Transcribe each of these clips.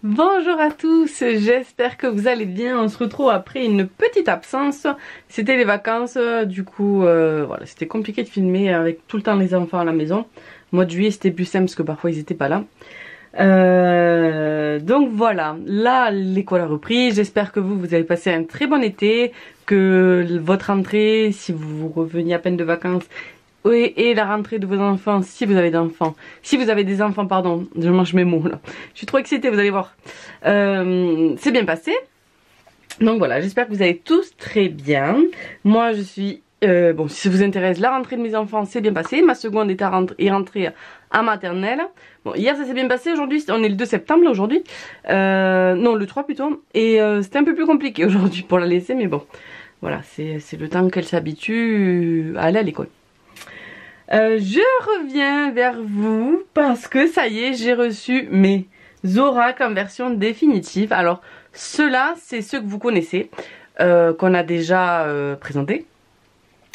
Bonjour à tous, j'espère que vous allez bien. On se retrouve après une petite absence. C'était les vacances, du coup voilà, c'était compliqué de filmer avec tout le temps les enfants à la maison. Le mois de juillet c'était plus simple parce que parfois ils étaient pas là. Donc voilà, là l'école a repris. J'espère que vous avez passé un très bon été, que votre rentrée, si vous reveniez à peine de vacances, et la rentrée de vos enfants, si vous avez d'enfants, si vous avez des enfants, pardon, je mange mes mots là, je suis trop excitée, vous allez voir, c'est bien passé. Donc voilà, j'espère que vous allez tous très bien. Moi je suis, bon, si ça vous intéresse, la rentrée de mes enfants s'est bien passée. Ma seconde est rentrée à maternelle. Bon, hier ça s'est bien passé, aujourd'hui, on est le 2 septembre aujourd'hui, non le 3 plutôt, et c'était un peu plus compliqué aujourd'hui pour la laisser, mais bon, voilà, c'est le temps qu'elle s'habitue à aller à l'école. Je reviens vers vous parce que ça y est, j'ai reçu mes oracles en version définitive. Alors ceux-là, c'est ceux que vous connaissez, qu'on a déjà présentés.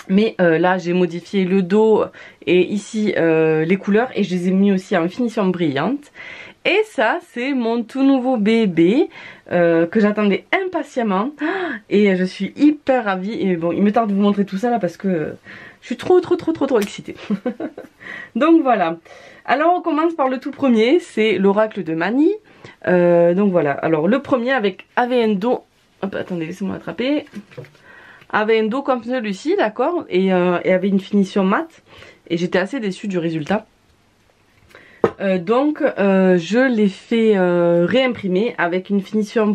Mais là, j'ai modifié le dos et ici les couleurs et je les ai mis aussi en finition brillante. Et ça, c'est mon tout nouveau bébé que j'attendais impatiemment. Et je suis hyper ravie. Et bon, il me tarde de vous montrer tout ça là parce que je suis trop excitée. Donc voilà. Alors on commence par le tout premier, c'est l'oracle de Mani. Donc voilà. Alors le premier avait un dos. Hop, attendez, laissez-moi attraper. Avait un dos comme celui-ci, d'accord, et avait une finition mate. Et j'étais assez déçue du résultat. Donc je l'ai fait réimprimer avec une finition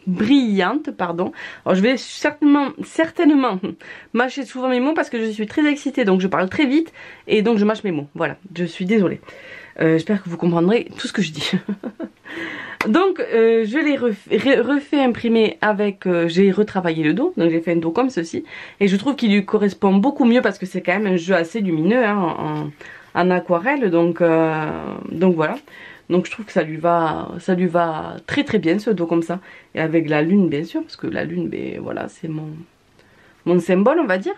brillante, pardon. Alors je vais certainement mâcher souvent mes mots parce que je suis très excitée, donc je parle très vite et donc je mâche mes mots. Voilà, je suis désolée. J'espère que vous comprendrez tout ce que je dis. Donc je l'ai refait imprimer avec, j'ai retravaillé le dos, donc j'ai fait un dos comme ceci. Et je trouve qu'il lui correspond beaucoup mieux parce que c'est quand même un jeu assez lumineux hein, en aquarelle, donc voilà. Donc je trouve que ça lui va très bien ce dos comme ça. Et avec la lune bien sûr, parce que la lune, ben voilà, c'est mon symbole on va dire.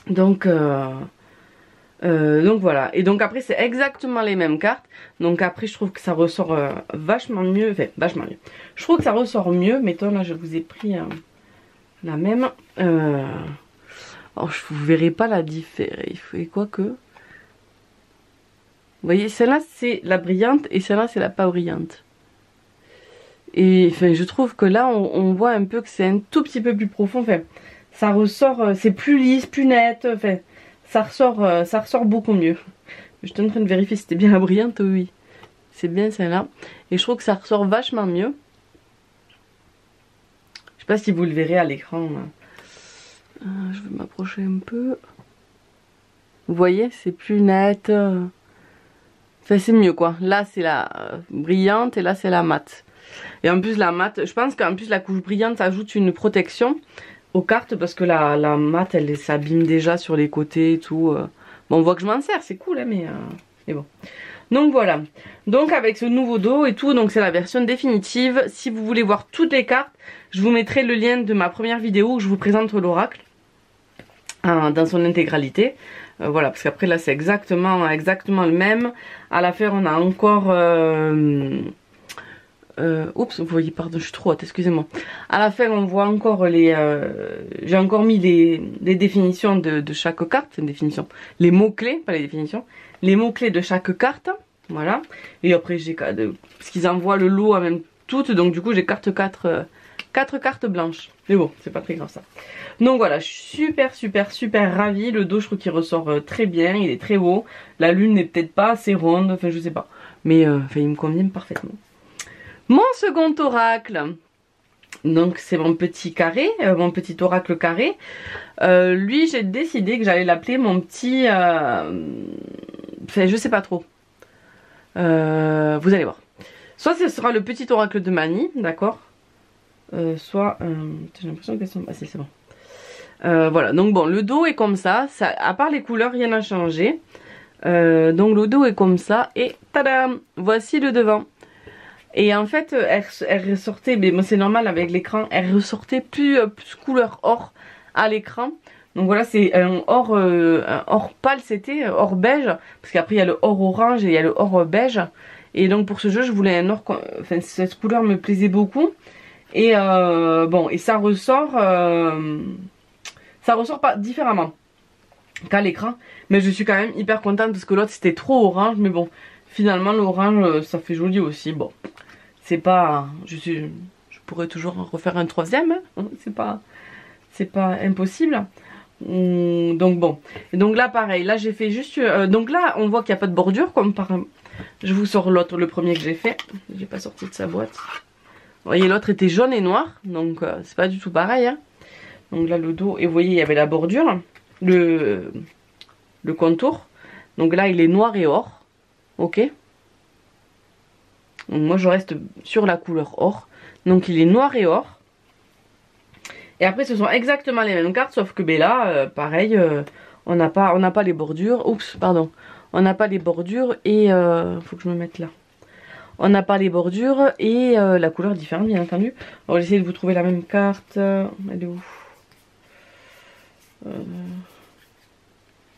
Donc voilà, et donc après c'est exactement les mêmes cartes. Donc après je trouve que ça ressort vachement mieux, enfin vachement mieux. Je trouve que ça ressort mieux, mettons là je vous ai pris la même. Alors je vous verrai pas la différence, il faut quoi que... Vous voyez, celle-là c'est la brillante et celle-là c'est la pas brillante. Et enfin je trouve que là on voit un peu que c'est un tout petit peu plus profond, enfin ça ressort, c'est plus lisse, plus net, enfin ça ressort beaucoup mieux. J'étais en train de vérifier si c'était bien la brillante, oui. C'est bien celle-là. Et je trouve que ça ressort vachement mieux. Je sais pas si vous le verrez à l'écran. Je vais m'approcher un peu. Vous voyez, c'est plus net. Enfin, c'est mieux quoi. Là, c'est la brillante et là, c'est la mate. Et en plus, la mate, je pense qu'en plus, la couche brillante ajoute une protection aux cartes parce que la mate, elle s'abîme déjà sur les côtés et tout. Bon, on voit que je m'en sers, c'est cool, hein, mais bon. Donc voilà. Donc avec ce nouveau dos et tout, donc c'est la version définitive. Si vous voulez voir toutes les cartes, je vous mettrai le lien de ma première vidéo où je vous présente l'oracle dans son intégralité. Voilà, parce qu'après là c'est exactement le même. À la fin on a encore oups, vous voyez, pardon, je suis trop haute, excusez-moi. À la fin on voit encore les j'ai encore mis les définitions de chaque carte, définition, les mots clés, pas les définitions, les mots clés de chaque carte. Voilà. Et après j'ai parce qu'ils envoient le lot à même toutes, donc du coup j'ai 4 cartes blanches. Mais bon, c'est pas très grave ça. Donc voilà, je suis super ravie. Le dos, je trouve qu'il ressort très bien, il est très beau. La lune n'est peut-être pas assez ronde, enfin je sais pas. Mais enfin, il me convient parfaitement. Mon second oracle, donc c'est mon petit carré, mon petit oracle carré. Lui, j'ai décidé que j'allais l'appeler mon petit... Enfin, je sais pas trop. Vous allez voir. Soit ce sera le petit oracle de Mani, d'accord, soit... j'ai l'impression qu'elles sont... Ah si, c'est bon. Voilà, donc bon, le dos est comme ça, à part les couleurs, rien n'a changé. Donc le dos est comme ça, et tadam, voici le devant. Et en fait, elle ressortait, mais c'est normal avec l'écran, elle ressortait plus couleur or à l'écran. Donc voilà, c'est un or pâle, c'était or beige, parce qu'après il y a le or orange et il y a le or beige. Et donc pour ce jeu je voulais un or, enfin cette couleur me plaisait beaucoup. Et bon, et ça ressort pas différemment qu'à l'écran. Mais je suis quand même hyper contente parce que l'autre c'était trop orange. Mais bon, finalement l'orange ça fait joli aussi. Bon, c'est pas... Je pourrais toujours refaire un troisième, hein. C'est pas impossible. Donc bon, et donc là pareil, là j'ai fait juste... donc là on voit qu'il n'y a pas de bordure comme par... Je vous sors l'autre, le premier que j'ai fait. J'ai pas sorti de sa boîte. Vous voyez, l'autre était jaune et noir, donc c'est pas du tout pareil, hein. Donc là le dos, et vous voyez il y avait la bordure, le contour. Donc là il est noir et or, ok. Donc moi je reste sur la couleur or. Donc il est noir et or. Et après ce sont exactement les mêmes cartes, sauf que ben là, pareil, on n'a pas les bordures. Oups, pardon. On n'a pas les bordures et... faut que je me mette là. On n'a pas les bordures et la couleur est différente, bien entendu. On va essayer de vous trouver la même carte. Elle est où?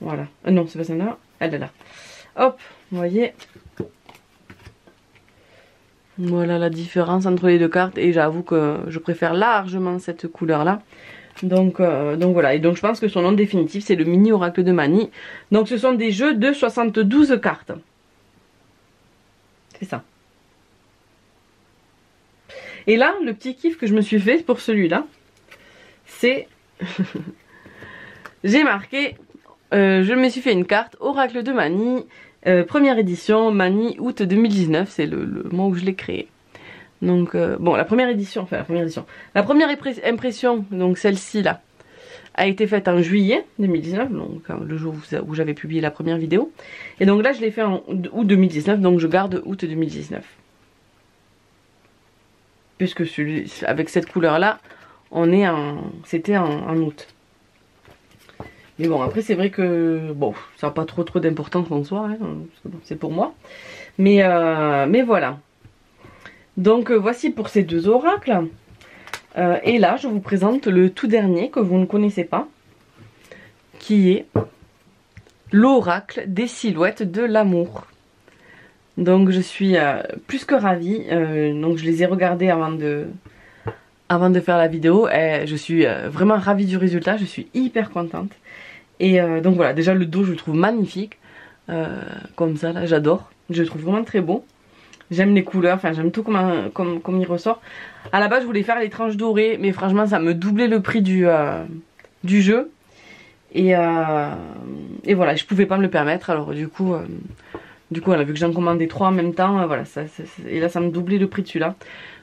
Voilà. Non, c'est pas celle-là. Elle est là. Hop, vous voyez. Voilà la différence entre les deux cartes. Et j'avoue que je préfère largement cette couleur-là. Donc voilà. Et donc je pense que son nom définitif, c'est le mini oracle de Mani. Donc ce sont des jeux de 72 cartes. C'est ça. Et là, le petit kiff que je me suis fait pour celui-là, c'est... J'ai marqué, je me suis fait une carte Oracle de Mani, première édition, Mani août 2019, c'est le mois où je l'ai créé. Donc, bon, la première édition, la première impression, donc celle-ci là, a été faite en juillet 2019, donc le jour où j'avais publié la première vidéo. Et donc là, je l'ai fait en août 2019, donc je garde août 2019. Puisque avec cette couleur là, c'était en août. Mais bon, après c'est vrai que bon, ça n'a pas trop d'importance en soi, hein, c'est pour moi. Mais voilà. Donc voici pour ces deux oracles. Et là, je vous présente le tout dernier que vous ne connaissez pas, qui est l'oracle des silhouettes de l'amour. Donc je suis plus que ravie. Donc je les ai regardés avant de faire la vidéo. Et je suis vraiment ravie du résultat. Je suis hyper contente. Et donc voilà, déjà le dos je le trouve magnifique. Comme ça là, j'adore. Je le trouve vraiment très beau. J'aime les couleurs, enfin j'aime tout comme il ressort. À la base je voulais faire les tranches dorées, mais franchement ça me doublait le prix du jeu. Et voilà, je pouvais pas me le permettre. Alors du coup voilà, vu que j'en commandais 3 en même temps, voilà, et là ça me doublait le prix de celui-là.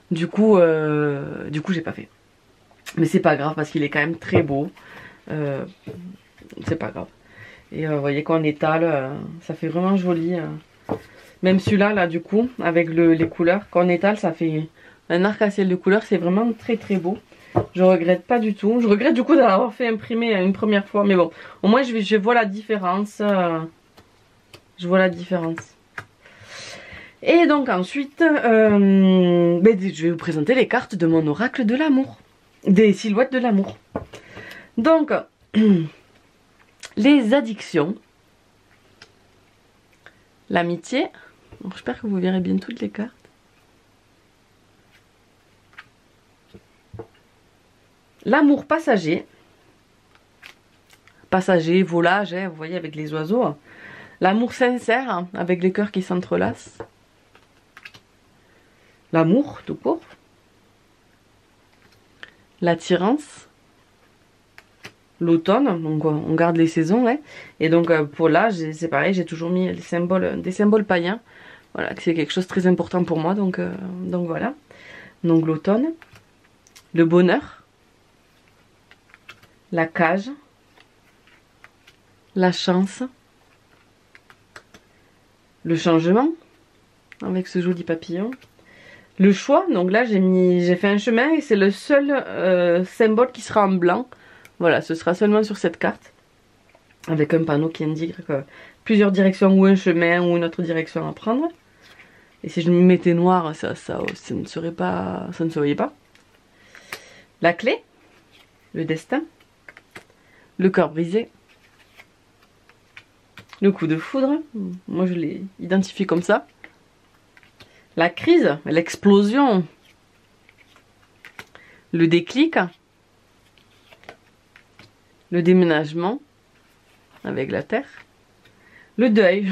Du coup j'ai pas fait. Mais c'est pas grave parce qu'il est quand même très beau. C'est pas grave. Et vous voyez qu'on étale, ça fait vraiment joli. Même celui-là, là, du coup, avec les couleurs, quand on étale, ça fait un arc-en-ciel de couleurs. C'est vraiment très très beau. Je regrette pas du tout. Je regrette du coup d'avoir fait imprimer une première fois. Mais bon, au moins je vois la différence. Je vois la différence. Et donc ensuite, je vais vous présenter les cartes de mon oracle de l'amour. Des silhouettes de l'amour. Donc, les addictions. L'amitié. J'espère que vous verrez bien toutes les cartes. L'amour passager. Passager, volage, hein, vous voyez avec les oiseaux. L'amour sincère, hein, avec les cœurs qui s'entrelacent. L'amour, tout court. L'attirance. L'automne, donc on garde les saisons. Hein. Et donc pour là, c'est pareil, j'ai toujours mis des symboles païens. Voilà, c'est quelque chose de très important pour moi. Donc voilà. Donc l'automne. Le bonheur. La cage. La chance. Le changement. Avec ce joli papillon. Le choix, donc là j'ai fait un chemin et c'est le seul symbole qui sera en blanc. Voilà, ce sera seulement sur cette carte. Avec un panneau qui indique plusieurs directions ou un chemin ou une autre direction à prendre. Et si je me mettais noir, ça ne serait pas, ça ne se voyait pas. La clé, le destin, le cœur brisé, le coup de foudre. Moi je l'ai identifié comme ça. La crise, l'explosion, le déclic, le déménagement avec la terre, le deuil.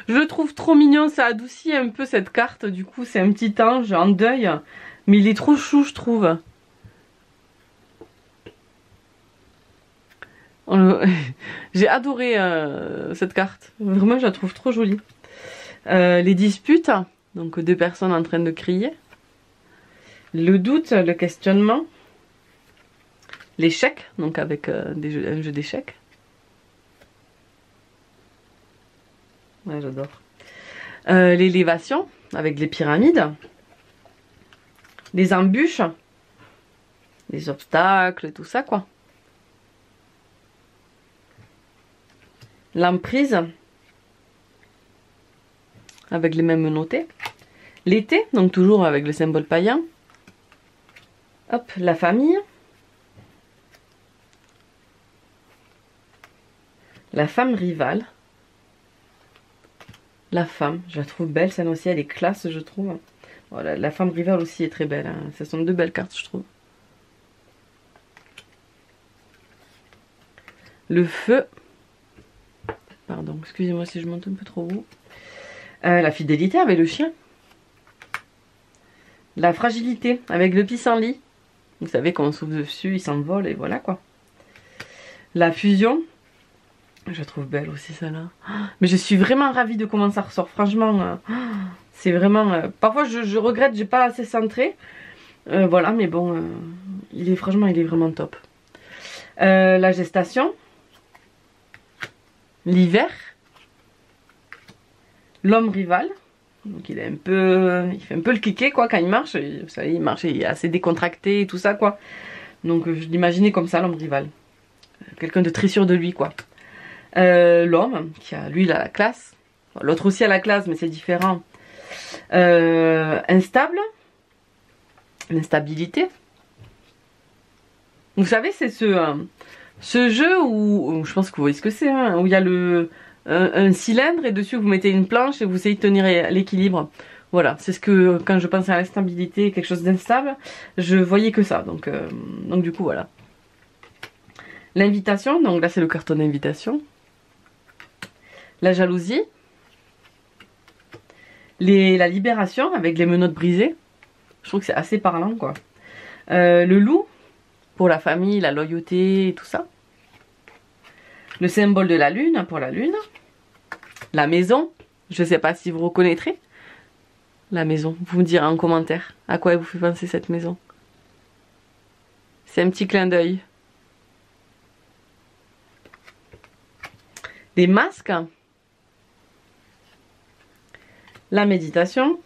Je le trouve trop mignon, ça adoucit un peu cette carte, du coup c'est un petit ange en deuil, mais il est trop chou je trouve. J'ai adoré cette carte, vraiment je la trouve trop jolie. Les disputes, donc deux personnes en train de crier. Le doute, le questionnement. L'échec, donc avec un jeu d'échecs. Ouais, j'adore. L'élévation, avec les pyramides. Les embûches. Les obstacles, tout ça quoi. L'emprise, avec les mêmes notés. L'été, donc toujours avec le symbole païen. Hop, la famille. La femme rivale. La femme, je la trouve belle, celle aussi elle est classe je trouve. Voilà, la femme rivale aussi est très belle, hein. Ce sont deux belles cartes je trouve. Le feu. Pardon, excusez-moi si je monte un peu trop haut. La fidélité avec le chien. La fragilité avec le pissenlit. Vous savez, quand on souffle dessus, il s'envole et voilà quoi. La fusion. Je la trouve belle aussi celle-là. Mais je suis vraiment ravie de comment ça ressort. Franchement, c'est vraiment... Parfois je regrette, j'ai pas assez centré. Voilà, mais bon, franchement, il est vraiment top. La gestation. L'hiver. L'homme rival. Donc il fait un peu le kéké quoi quand il marche. Vous savez, il marche, il est assez décontracté et tout ça quoi. Donc je l'imaginais comme ça, l'homme rival. Quelqu'un de très sûr de lui quoi. L'homme, lui il a la classe. L'autre aussi a la classe mais c'est différent. Instable. L'instabilité. Vous savez, c'est ce jeu où, je pense que vous voyez ce que c'est, hein, où il y a un cylindre et dessus vous mettez une planche et vous essayez de tenir l'équilibre. Voilà, c'est ce que, quand je pensais à l'instabilité, quelque chose d'instable, je voyais que ça. Donc du coup, voilà. L'invitation, donc là c'est le carton d'invitation. La jalousie. La libération avec les menottes brisées. Je trouve que c'est assez parlant, quoi. Le loup, pour la famille, la loyauté et tout ça. Le symbole de la lune, pour la lune. La maison, je ne sais pas si vous reconnaîtrez. La maison, vous me direz en commentaire à quoi elle vous fait penser cette maison. C'est un petit clin d'œil. Des masques. La méditation.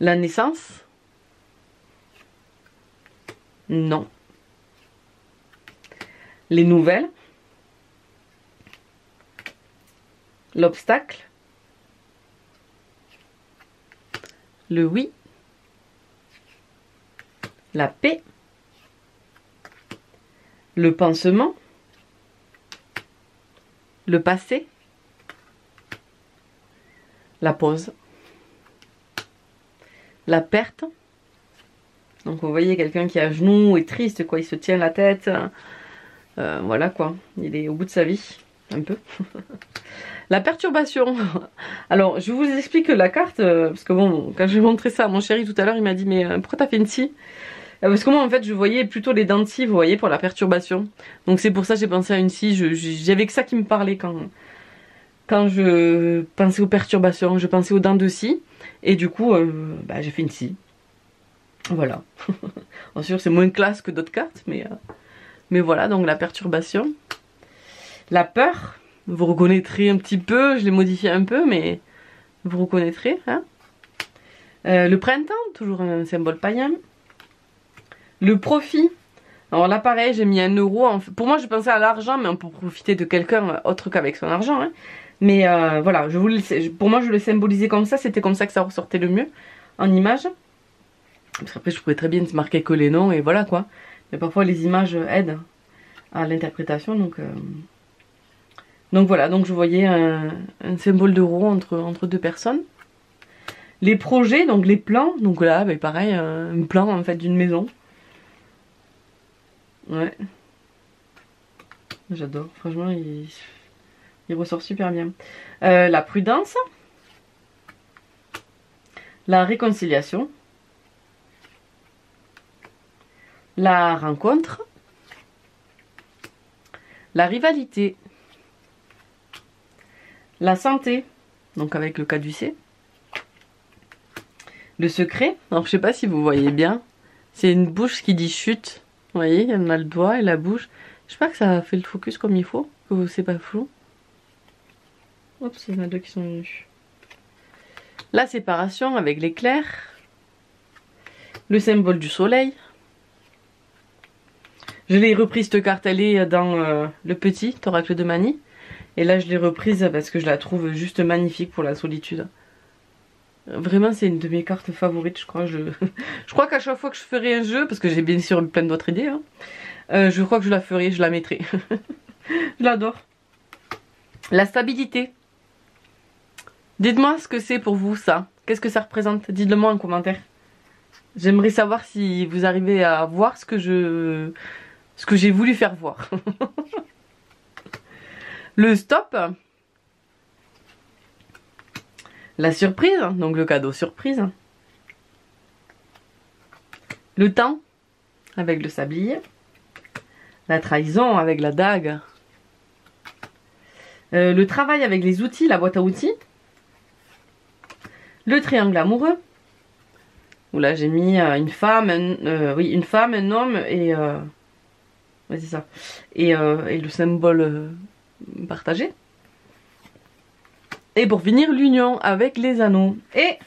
La naissance. Non. Les nouvelles. L'obstacle. Le oui. La paix. Le pansement. Le passé. La pause. La perte. Donc vous voyez quelqu'un qui est à genoux et triste quoi, il se tient la tête. Voilà quoi, il est au bout de sa vie, un peu. La perturbation. Alors je vous explique la carte, parce que bon, quand j'ai montré ça à mon chéri tout à l'heure, il m'a dit mais pourquoi t'as fait une scie? Parce que moi en fait je voyais plutôt les dents de scie, vous voyez, pour la perturbation. Donc c'est pour ça que j'ai pensé à une scie, j'avais que ça qui me parlait quand je pensais aux perturbations, je pensais aux dents de scie. Et du coup, j'ai fait une scie. Voilà. Bien sûr, c'est moins classe que d'autres cartes, mais voilà, donc la perturbation. La peur, vous reconnaîtrez un petit peu, je l'ai modifié un peu, mais vous reconnaîtrez. Hein. Le printemps, toujours un symbole païen. Le profit. Alors là, pareil, j'ai mis 1 €. Pour moi, je pensais à l'argent, mais on peut profiter de quelqu'un autre qu'avec son argent. Hein. Mais voilà, pour moi, je le symbolisais comme ça, c'était comme ça que ça ressortait le mieux en image. Parce qu'après, je pouvais très bien marquer que les noms et voilà quoi. Mais parfois, les images aident à l'interprétation, donc Donc voilà, donc je voyais un symbole de roue entre deux personnes. Les projets, donc les plans, donc là, bah, pareil, un plan en fait d'une maison. Ouais. J'adore, franchement, il ressort super bien. La prudence. La réconciliation. La rencontre. La rivalité. La santé, donc avec le caducée. Le secret, alors je sais pas si vous voyez bien, c'est une bouche qui dit chute. Vous voyez, il y en a le doigt et la bouche. Je sais pas que ça fait le focus comme il faut, que c'est pas flou. Hop, il y en a deux qui sont venus. La séparation avec l'éclair. Le symbole du soleil. Je l'ai reprise cette carte, elle est dans le petit oracle de Mani. Et là je l'ai reprise parce que je la trouve juste magnifique pour la solitude. Vraiment c'est une de mes cartes favorites je crois. Je crois qu'à chaque fois que je ferai un jeu, parce que j'ai bien sûr plein d'autres idées, hein, je crois que je la ferai, je la mettrai. Je l'adore. La stabilité. Dites-moi ce que c'est pour vous ça. Qu'est-ce que ça représente? Dites-le moi en commentaire. J'aimerais savoir si vous arrivez à voir ce que j'ai voulu faire voir. Le stop. La surprise, donc le cadeau surprise. Le temps, avec le sablier. La trahison, avec la dague. Le travail avec les outils, la boîte à outils. Le triangle amoureux. Où là j'ai mis une femme, une femme, un homme et... ouais, c'est ça. Et le symbole partagé. Et pour finir, l'union avec les anneaux. Et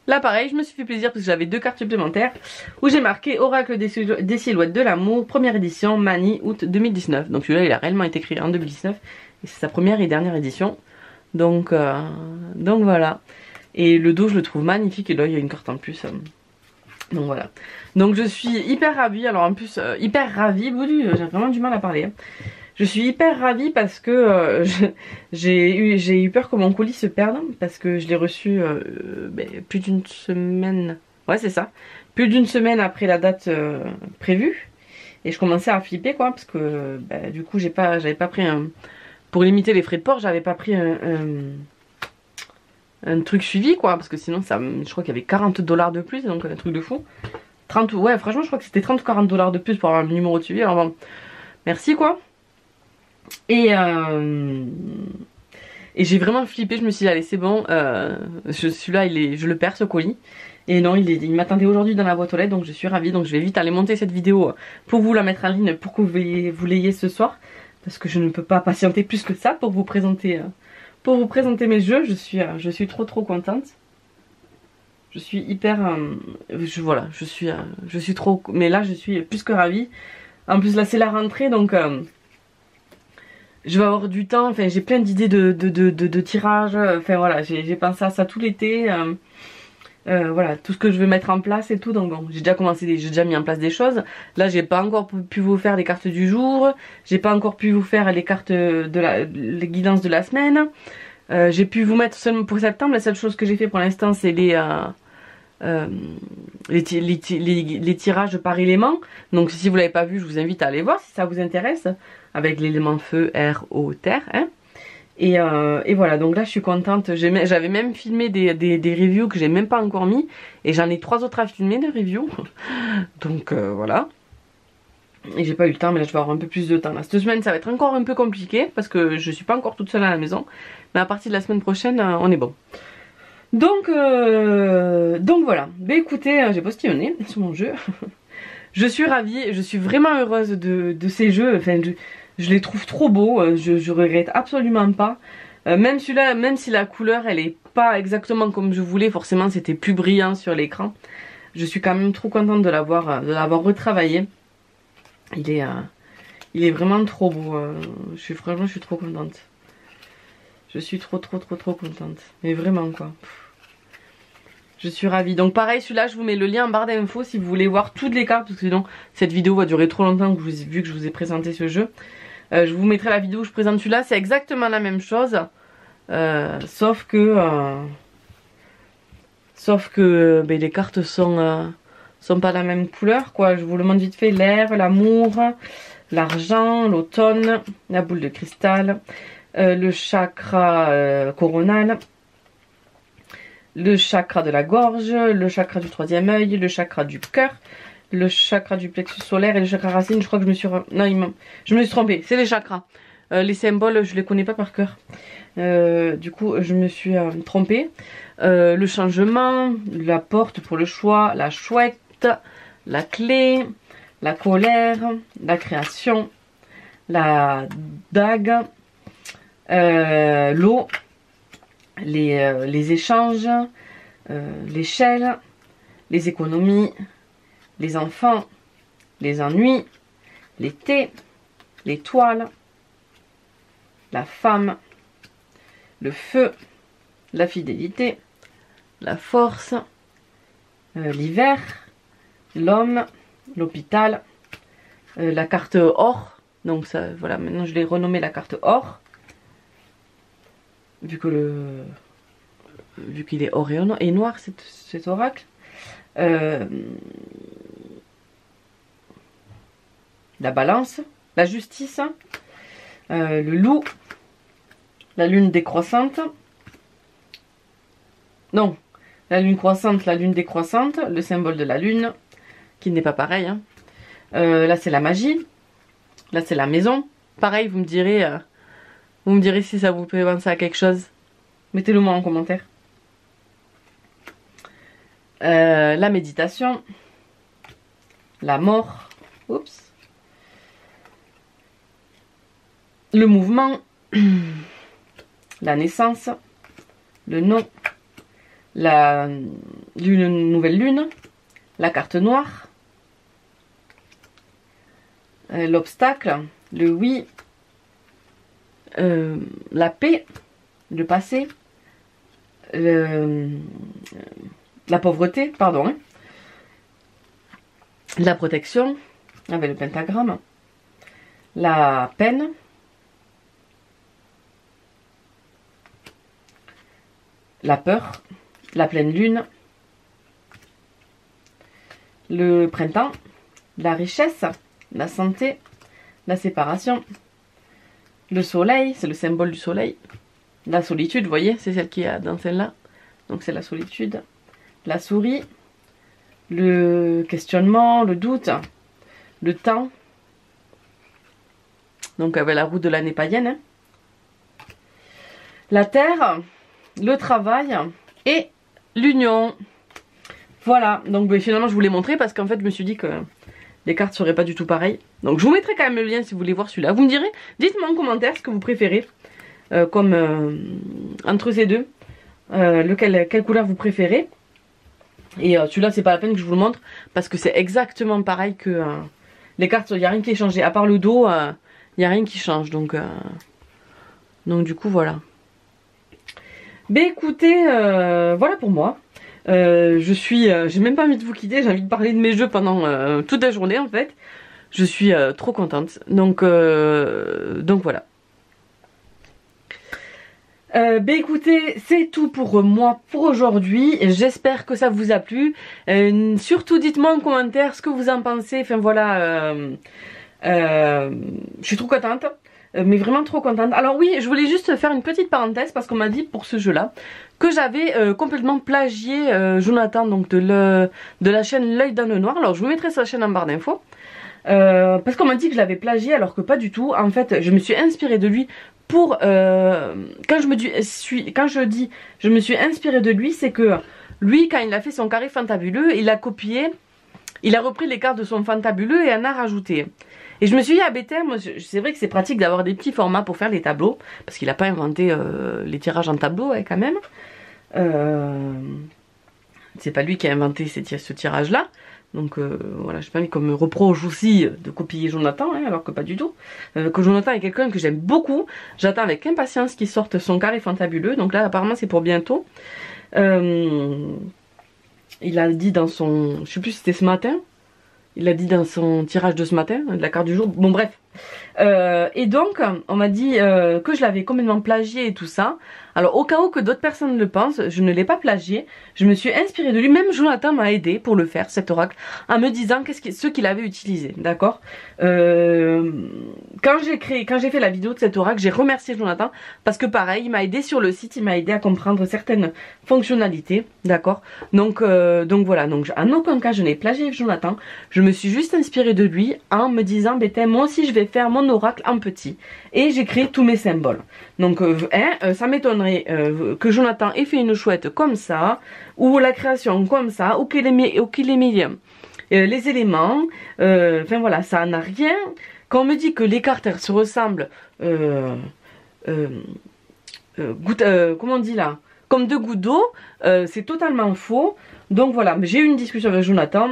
là pareil, je me suis fait plaisir parce que j'avais deux cartes supplémentaires où j'ai marqué Oracle des silhouettes de l'amour, première édition, Mani, août 2019. Donc celui-là il a réellement été créé en 2019 et c'est sa première et dernière édition. Donc voilà. Et le dos je le trouve magnifique et là il y a une carte en plus. Donc voilà. Donc je suis hyper ravie. Alors en plus, hyper ravie, j'ai vraiment du mal à parler. Hein. Je suis hyper ravie parce que j'ai eu peur que mon colis se perde. Parce que je l'ai reçu plus d'une semaine. Ouais c'est ça. Plus d'une semaine après la date prévue. Et je commençais à flipper quoi. Parce que du coup j'avais pas pris un... Pour limiter les frais de port, j'avais pas pris un truc suivi quoi, parce que sinon ça, je crois qu'il y avait 40 $ de plus, donc un truc de fou. 30, ouais franchement je crois que c'était 30 ou 40 $ de plus pour avoir un numéro de suivi, alors bon, merci quoi. Et j'ai vraiment flippé, je me suis dit allez c'est bon, celui-là je le perds ce colis. Et non il m'attendait aujourd'hui dans la boîte aux lettres, donc je suis ravie, donc je vais vite aller monter cette vidéo pour vous la mettre en ligne, pour que vous l'ayez ce soir. Parce que je ne peux pas patienter plus que ça pour vous présenter... mes jeux, je suis trop contente. Je suis hyper... voilà, je suis trop... Mais là, je suis plus que ravie. En plus, là, c'est la rentrée, donc... je vais avoir du temps, enfin, j'ai plein d'idées de tirages. Enfin, voilà, j'ai pensé à ça tout l'été. Voilà, tout ce que je veux mettre en place et tout. Donc bon, j'ai déjà mis en place des choses. Là, j'ai pas encore pu vous faire les cartes du jour. J'ai pas encore pu vous faire les cartes les guidances de la semaine. J'ai pu vous mettre seulement pour septembre. La seule chose que j'ai fait pour l'instant, c'est les tirages par élément. Donc si vous l'avez pas vu, je vous invite à aller voir si ça vous intéresse. Avec l'élément feu, air, eau, terre. Hein. Et voilà, donc là je suis contente. J'avais même filmé des reviews que j'ai même pas encore mis. Et j'en ai 3 autres à filmer de reviews. Donc voilà. Et j'ai pas eu le temps, mais là je vais avoir un peu plus de temps. Là, cette semaine ça va être encore un peu compliqué parce que je suis pas encore toute seule à la maison. Mais à partir de la semaine prochaine, on est bon. Donc voilà. Mais écoutez, j'ai postillonné sur mon jeu. Je suis ravie, je suis vraiment heureuse de ces jeux. Enfin, je les trouve trop beaux, je regrette absolument pas. Même celui-là, même si la couleur elle est pas exactement comme je voulais, forcément c'était plus brillant sur l'écran. Je suis quand même trop contente de l'avoir retravaillé. Il est vraiment trop beau. Franchement je suis trop contente. Je suis trop contente. Mais vraiment quoi. Je suis ravie. Donc pareil, celui-là, je vous mets le lien en barre d'infos si vous voulez voir toutes les cartes. Parce que sinon, cette vidéo va durer trop longtemps vu que je vous ai présenté ce jeu. Je vous mettrai la vidéo où je présente celui-là. C'est exactement la même chose. Sauf que ben, les cartes sont pas la même couleur, quoi. Je vous le montre vite fait. L'air, l'amour, l'argent, l'automne, la boule de cristal, le chakra coronal, le chakra de la gorge, le chakra du troisième œil, le chakra du cœur, le chakra du plexus solaire et le chakra racine. Je crois que je me suis... Non, je me suis trompée. C'est les chakras. Les symboles, je les connais pas par cœur. Du coup, je me suis trompée. Le changement, la porte pour le choix, la chouette, la clé, la colère, la création, la dague, l'eau, les échanges, l'échelle, les économies, les enfants, les ennuis, l'été, l'étoile, la femme, le feu, la fidélité, la force, l'hiver, l'homme, l'hôpital, la carte or. Donc ça, voilà, maintenant je l'ai renommé la carte or. Vu qu'il est or et noir cet oracle. La balance, la justice, le loup, la lune décroissante. Non, la lune croissante, la lune décroissante, le symbole de la lune, qui n'est pas pareil. Hein. Là c'est la magie, là c'est la maison. Pareil, vous me direz si ça vous fait penser à quelque chose. Mettez-le moi en commentaire. La méditation, la mort, oups, le mouvement, la naissance, le nom, la lune, nouvelle lune, la carte noire, l'obstacle, le oui, la paix, le passé, la pauvreté, pardon, hein, la protection, avec le pentagramme, la peine, la peur, la pleine lune, le printemps, la richesse, la santé, la séparation, le soleil, c'est le symbole du soleil, la solitude, vous voyez, c'est celle qui est dans celle-là, donc c'est la solitude, la souris, le questionnement, le doute, le temps, donc avec la roue de l'année païenne, hein. La terre, le travail et l'union. Voilà, donc ben, finalement je vous l'ai montré parce qu'en fait je me suis dit que les cartes seraient pas du tout pareilles. Donc je vous mettrai quand même le lien si vous voulez voir celui-là. Vous me direz, dites-moi en commentaire ce que vous préférez entre ces deux. Quelle couleur vous préférez. Et celui-là c'est pas la peine que je vous le montre parce que c'est exactement pareil que les cartes, il n'y a rien qui est changé. À part le dos, il n'y a rien qui change. Donc du coup voilà. Ben écoutez, voilà pour moi. J'ai même pas envie de vous quitter, j'ai envie de parler de mes jeux pendant toute la journée en fait. Je suis trop contente. Donc voilà. Ben écoutez, c'est tout pour moi pour aujourd'hui. J'espère que ça vous a plu. Surtout dites-moi en commentaire ce que vous en pensez. Enfin voilà, je suis trop contente. Mais vraiment trop contente. Alors oui, je voulais juste faire une petite parenthèse parce qu'on m'a dit pour ce jeu-là que j'avais complètement plagié Jonathan, donc de la chaîne L'œil dans le noir. Alors je vous mettrai sa chaîne en barre d'infos. Parce qu'on m'a dit que je l'avais plagié alors que pas du tout. En fait, je me suis inspirée de lui pour... quand je dis je me suis inspirée de lui, c'est que lui, quand il a fait son carré fantabuleux, il a copié, il a repris les cartes de son fantabuleux et en a rajouté. Et je me suis dit, ah ben moi c'est vrai que c'est pratique d'avoir des petits formats pour faire les tableaux, parce qu'il n'a pas inventé les tirages en tableau ouais, quand même. C'est pas lui qui a inventé ce tirage là. Donc voilà, j'ai pas envie qu'on me reproche aussi de copier Jonathan, hein, alors que pas du tout. Que Jonathan est quelqu'un que j'aime beaucoup. J'attends avec impatience qu'il sorte son carré fantabuleux. Donc là apparemment c'est pour bientôt. Il a dit dans son... Je sais plus si c'était ce matin. Il a dit dans son tirage de ce matin, de la carte du jour. Bon bref, Et donc on m'a dit que je l'avais complètement plagié et tout ça. Alors au cas où que d'autres personnes le pensent, je ne l'ai pas plagié, je me suis inspirée de lui. Même Jonathan m'a aidé pour le faire, cet oracle, en me disant ce qu'il avait utilisé, d'accord. Quand j'ai fait la vidéo de cet oracle, j'ai remercié Jonathan parce que pareil, il m'a aidé sur le site, il m'a aidé à comprendre certaines fonctionnalités, d'accord. Donc voilà, donc en aucun cas je n'ai plagié Jonathan, je me suis juste inspirée de lui en me disant, moi aussi je vais faire mon oracle en petit, et j'ai créé tous mes symboles. Donc ça m'étonnerait que Jonathan ait fait une chouette comme ça, ou la création comme ça, ou qu'il ait mis les éléments, enfin voilà, ça n'a rien. Quand on me dit que les cartes elles se ressemblent, comment on dit là, comme deux gouttes d'eau, c'est totalement faux. Donc voilà, j'ai eu une discussion avec Jonathan.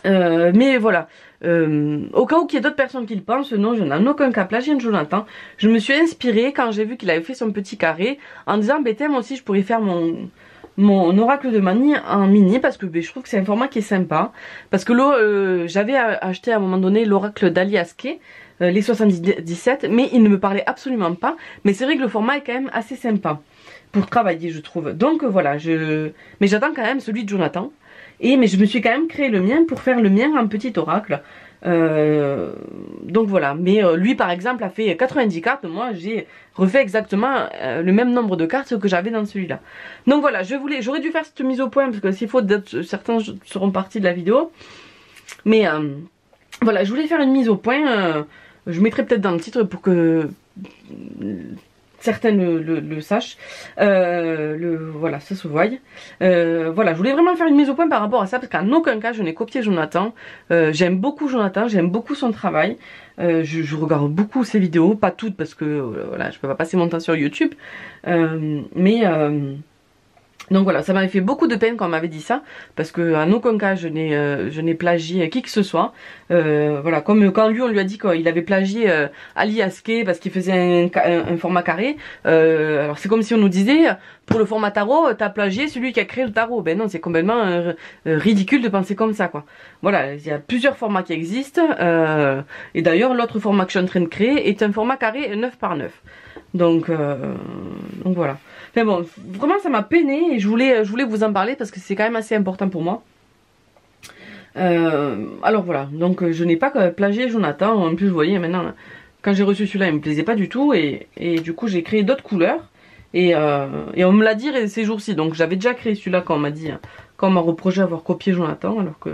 Mais voilà, au cas où qu'il y ait d'autres personnes qui le pensent, non, je n'en ai aucun cas plagié de Jonathan. Je me suis inspirée quand j'ai vu qu'il avait fait son petit carré en disant, moi aussi je pourrais faire mon oracle de manie en mini, parce que je trouve que c'est un format qui est sympa. Parce que j'avais acheté à un moment donné l'oracle d'Aliaské, les 77, mais il ne me parlait absolument pas. Mais c'est vrai que le format est quand même assez sympa pour travailler, je trouve. Donc voilà, mais j'attends quand même celui de Jonathan. Mais je me suis quand même créé le mien pour faire le mien en petit oracle. Donc voilà, mais lui par exemple a fait 90 cartes, moi j'ai refait exactement le même nombre de cartes que j'avais dans celui-là. Donc voilà, j'aurais dû faire cette mise au point parce que s'il faut, certains seront partis de la vidéo. Mais voilà, je voulais faire une mise au point, je mettrai peut-être dans le titre pour que certains le sachent, voilà, ça se voit. Voilà, je voulais vraiment faire une mise au point par rapport à ça, parce qu'en aucun cas je n'ai copié Jonathan. J'aime beaucoup Jonathan, j'aime beaucoup son travail. Je regarde beaucoup ses vidéos, pas toutes parce que voilà, je peux pas passer mon temps sur YouTube. Donc voilà, ça m'avait fait beaucoup de peine quand on m'avait dit ça, parce que en aucun cas je n'ai plagié qui que ce soit. Voilà, comme quand lui on lui a dit qu'il avait plagié Aliaské parce qu'il faisait un format carré. Alors c'est comme si on nous disait, pour le format tarot, t'as plagié celui qui a créé le tarot. Ben non, c'est complètement ridicule de penser comme ça, quoi. Voilà, il y a plusieurs formats qui existent, et d'ailleurs l'autre format que je suis en train de créer est un format carré 9 par 9. Donc voilà. Mais bon, vraiment ça m'a peiné et je voulais vous en parler parce que c'est quand même assez important pour moi. Alors voilà, donc je n'ai pas plagié Jonathan. En plus vous voyez maintenant, quand j'ai reçu celui-là il me plaisait pas du tout, et du coup j'ai créé d'autres couleurs, et on me l'a dit ces jours-ci. Donc j'avais déjà créé celui-là quand on m'a dit, quand on m'a reproché avoir copié Jonathan, alors que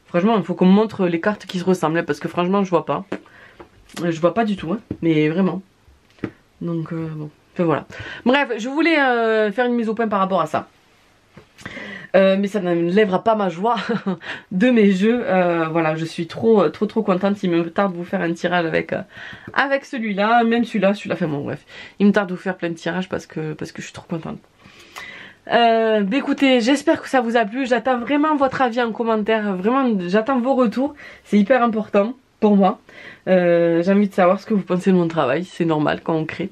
franchement il faut qu'on me montre les cartes qui se ressemblent, parce que franchement je vois pas du tout, hein, mais vraiment. Donc bon, enfin voilà. Bref, je voulais faire une mise au point par rapport à ça. Mais ça ne lèvera pas ma joie de mes jeux. Voilà, je suis trop contente. Il me tarde de vous faire un tirage avec celui-là. Même celui-là, enfin bon bref. Il me tarde de vous faire plein de tirages parce que je suis trop contente. Écoutez, j'espère que ça vous a plu. J'attends vraiment votre avis en commentaire. Vraiment, j'attends vos retours. C'est hyper important pour moi. J'ai envie de savoir ce que vous pensez de mon travail. C'est normal quand on crée.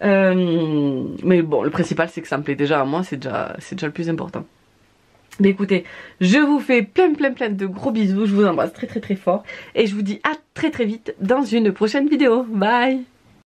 Mais bon, le principal c'est que ça me plaît déjà à moi. C'est déjà le plus important. Mais écoutez, je vous fais plein de gros bisous. Je vous embrasse très fort. Et je vous dis à très vite dans une prochaine vidéo. Bye!